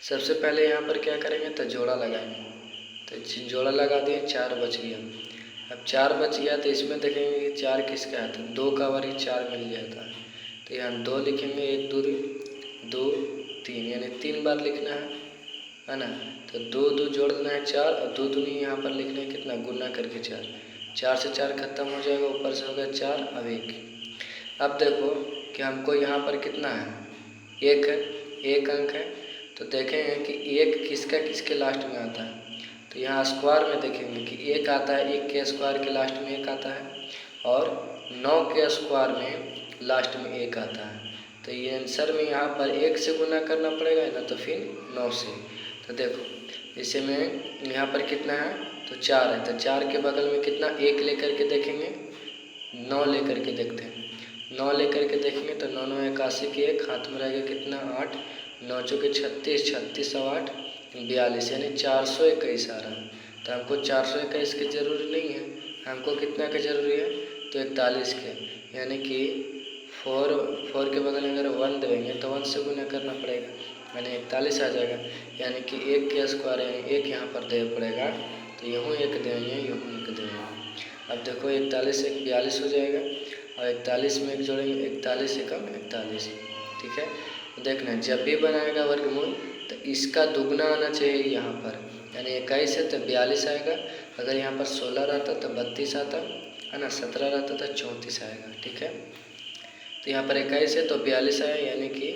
सबसे पहले यहाँ पर क्या करेंगे तो जोड़ा लगाएंगे। तो जोड़ा लगा दिए, 4 बच गया। अब 4 बच गया तो इसमें देखेंगे कि 4 किसका है, तो 2 का वही 4 मिल जाता है। तो यहाँ 2 लिखेंगे, 1 2 2 3, यानी 3 बार लिखना है ना। तो 2 2 जोड़ देना है 4, और 2 दूनी यहाँ पर लिखना है कितना, गुना करके 4। 4 से 4 खत्म हो जाएगा, ऊपर से हो गया 4, अब 1। अब देखो कि हमको यहाँ पर कितना है, 1 है, 1 अंक है। तो देखेंगे कि 1 किसका किसके लास्ट में आता है। तो यहाँ स्क्वायर में देखेंगे कि 1 आता है, 1 के स्क्वायर के लास्ट में 1 आता है, और 9 के स्क्वायर में लास्ट में 1 आता है। तो ये आंसर में यहाँ पर 1 से गुना करना पड़ेगा ना, तो फिर 9 से। तो देखो इसे में यहाँ पर कितना है, तो 4 है। तो 4 के बगल में कितना, 1 लेकर के देखेंगे, 9 लेकर के देखते हैं। 9 लेकर के देखेंगे तो 9 9 81 के 1 हाथ में रहेगा कितना, 8, 9 चौके 36, 36 और 8 42, यानी 421 आ रहा है। तो हमको 421 की ज़रूरी नहीं है, हमको कितना का ज़रूरी है, तो 41 के, यानी कि 4 के बगल में अगर 1 देंगे तो 1 से गुना करना पड़ेगा, यानी 41 आ जाएगा। यानी कि 1 के स्क्वायर यानी 1 यहाँ पर देना पड़ेगा। तो यूँ 1 देंगे, यूँ 1 देंगे। अब देखो 41 1 42 हो जाएगा, और 41 में 1 जोड़ेंगे, 41 से कम 41, ठीक है। देखना जब भी बनाएगा वर्गमूल तो इसका दुगना आना चाहिए यहाँ पर, यानी 21 है तो 42 आएगा। अगर यहाँ पर 16 रहता तो 32 आता है ना, 17 रहता तो 34 आएगा, ठीक है। तो यहाँ पर 21 है तो 42 आया, यानी कि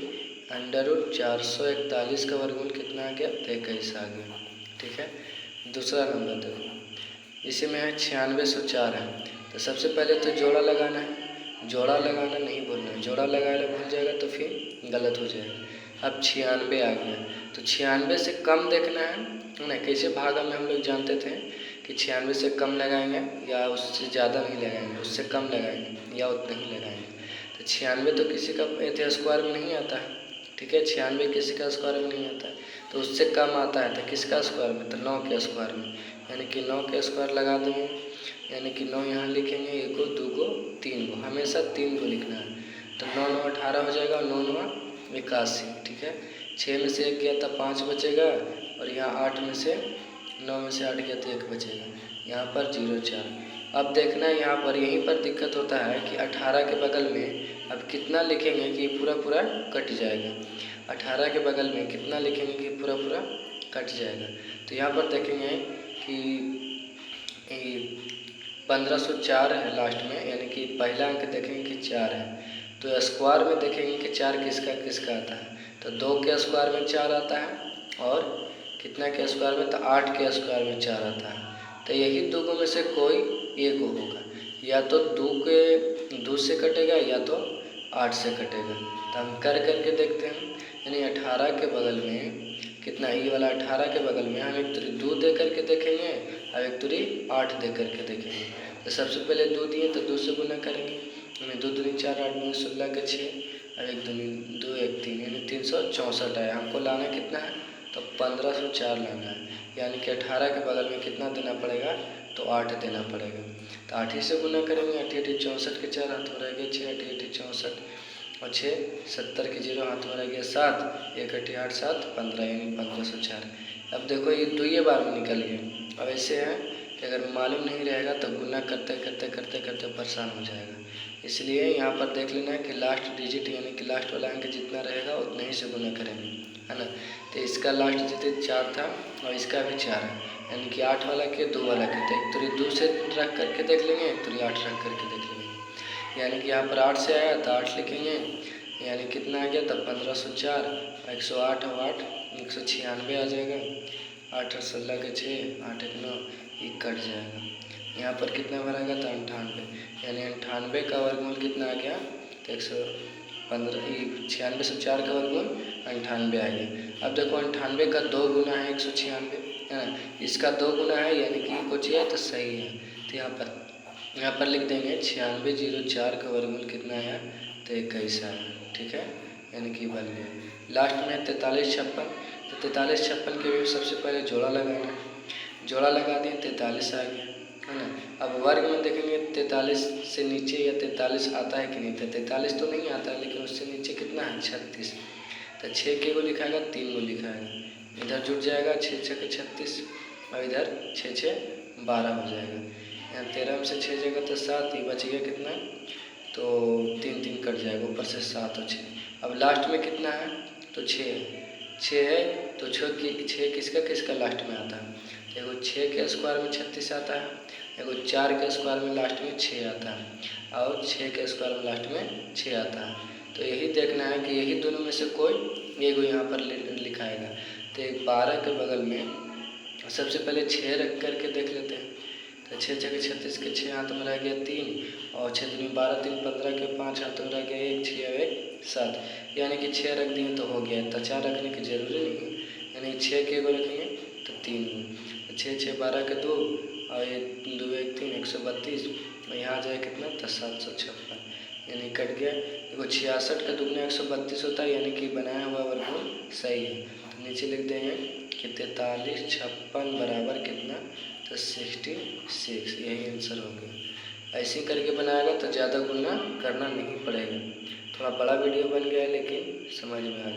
√441 का वर्गमूल कितना आ गया, तो 21 आ गया, ठीक है। दूसरा नंबर देखो, इसी में है 9604 है। तो सबसे पहले तो जोड़ा लगाना है, जोड़ा लगाना नहीं भूलना है, जोड़ा लगाना भूल जाएगा तो फिर गलत हो जाएगा। अब 96 आ गया, तो 96 से कम देखना है ना। कैसे भागा में हम लोग जानते थे कि 96 से कम लगाएंगे या उससे ज़्यादा नहीं लगाएंगे, उससे कम लगाएंगे या उतना ही लगाएंगे। तो 96 तो किसी का स्क्वायर में नहीं आता है, ठीक है। 96 किसी का स्क्वायर में नहीं आता है, तो उससे कम आता है तो किसका स्क्वायर में, तो 9 के स्क्वायर में, यानी कि 9 के स्क्वायर लगा देंगे, यानी कि 9 यहाँ लिखेंगे, 1 को 2 को 3 को, हमेशा 3 को लिखना है। तो 9 9 18 हो जाएगा, 9 9 81, ठीक है। 6 में से 1 गया तो 5 बचेगा, और यहाँ 8 में से 9 में से 8 गया तो 1 बचेगा, यहाँ पर 0 4। अब देखना है यहाँ पर, यहीं पर दिक्कत होता है कि 18 के बगल में अब कितना लिखेंगे कि पूरा पूरा कट जाएगा। 18 के बगल में कितना लिखेंगे कि पूरा पूरा कट जाएगा। तो यहाँ पर देखेंगे कि 1504 है लास्ट में, यानी कि पहला अंक देखेंगे कि 4 है। तो स्क्वायर में देखेंगे कि 4 किसका किसका आता है, तो 2 के स्क्वायर में 4 आता है, और कितना के स्क्वायर में, तो 8 के स्क्वायर में 4 आता है। तो यही दोनों में से कोई एक होगा, या तो 2 से कटेगा या तो 8 से कटेगा। तो हम कर करके देखते हैं, यानी 18 के बगल में कितना, ये वाला 18 के बगल में हम 1 दूरी 2 दे करके देखेंगे, और 1 दूरी 8 दे करके देखेंगे। तो सबसे पहले 2 दिए तो 2 से गुना करेंगे, यानी 2 दूनी 4 8 दूनी 16 के 6, और 1 दूनी 2 1 3, यानी 364 आया। हमको लाना कितना है, तो 1504 लाना है, यानी कि 18 के बगल में कितना देना पड़ेगा, तो 8 देना पड़ेगा। तो 8 ही से गुना करेंगे, 8 8 64 के 4 हाथ में रह गए 6 8 8 64, और 6 70 के 0 हाथ में रह गया 7, 1 8 8 7 15, यानी 1504। अब देखो ये 2 बार में निकल गया। अब ऐसे है कि अगर मालूम नहीं रहेगा तो गुना करते करते करते करते परेशान हो जाएगा। इसलिए यहाँ पर देख लेना है कि लास्ट डिजिट यानी कि लास्ट वाला अंक जितना रहेगा उतना ही से गुना करेंगे, है ना। तो इसका लास्ट डिजिट 4 था, और इसका भी 4 है, यानी कि 8 वाला के 2 वाला के, तो 1 दूरी 2 से रख करके देख लेंगे, 1 दूरी 8 रख करके देख लेंगे, यानी कि यहाँ पर 8 से आया तो 8 लिखेंगे, यानी कितना आ गया, तब 1504, 108 और 8 196 आ जाएगा। 8 और 16 के 6 8 1 9, ये कट जाएगा। यहाँ पर कितना बनेगा, तो 98, यानी 98 का वर्गमूल कितना आ गया, तो 115, 96 से 4 का वर्गमूल 98 आ गया। अब देखो 98 का 2 गुना है 196, है ना, इसका 2 गुना है, यानी कि कुछ है तो सही है। तो यहाँ पर लिख देंगे 9604 का वर्गमूल कितना आया, तो 21 आया, ठीक है, यानी कि बन गया। लास्ट में 43 56, तो 43 56 के भी सबसे पहले जोड़ा लगाना है, जोड़ा लगा दिए 43 आ गया, है ना। अब वर्ग में देखेंगे 43 से नीचे या 43 आता है कि नहीं, तो 43 तो नहीं आता है, लेकिन उससे नीचे कितना है 36, तो 6 के को लिखाएगा 3 को लिखाएगा, इधर जुड़ जाएगा 6 छः 36 और इधर 6 6 12 हो जाएगा। यहाँ 13 में से 6 जाएगा तो 7, ये बच गया कितना, तो 3 3 कट जाएगा, ऊपर से 7 और 6। अब लास्ट में कितना है, तो 6 है, 6 है तो 6 किसका किसका लास्ट में आता है, तो एगो 6 के स्क्वायर में 36 आता है, एगो 4 के स्क्वायर में लास्ट में 6 आता है और 6 के स्क्वायर में लास्ट में 6 आता है। तो यही देखना है कि यही दोनों में से कोई एगो यहाँ पर लिखाएगा। तो 12 के बगल में सबसे पहले 6 रख करके देख लेते हैं। तो 6 छः 36 के 6 हाथ में रह गया 3 और 6 दूनी 12 3 15 के 5 हाथ में रह गया 1 6 और 1 7, यानी कि 6 रख दिए तो हो गया। तो 4 रखने की जरूरी नहीं है, यानी 6 के एगो रखेंगे तो 3 गो, 6 6 12 के 2 और 1 2 1 3 132 और यहाँ जाए कितना, तो 756, यानी कट गया। देखो 66 का दुगना 132 होता है, यानी कि बनाया हुआ वर्गमूल सही है। तो नीचे लिख देंगे कि 43 56 बराबर कितना, तो 66, यही आंसर हो गया। ऐसे ही करके बनाएगा तो ज़्यादा गुना करना नहीं पड़ेगा। थोड़ा बड़ा वीडियो बन गया है लेकिन समझ में आ गया।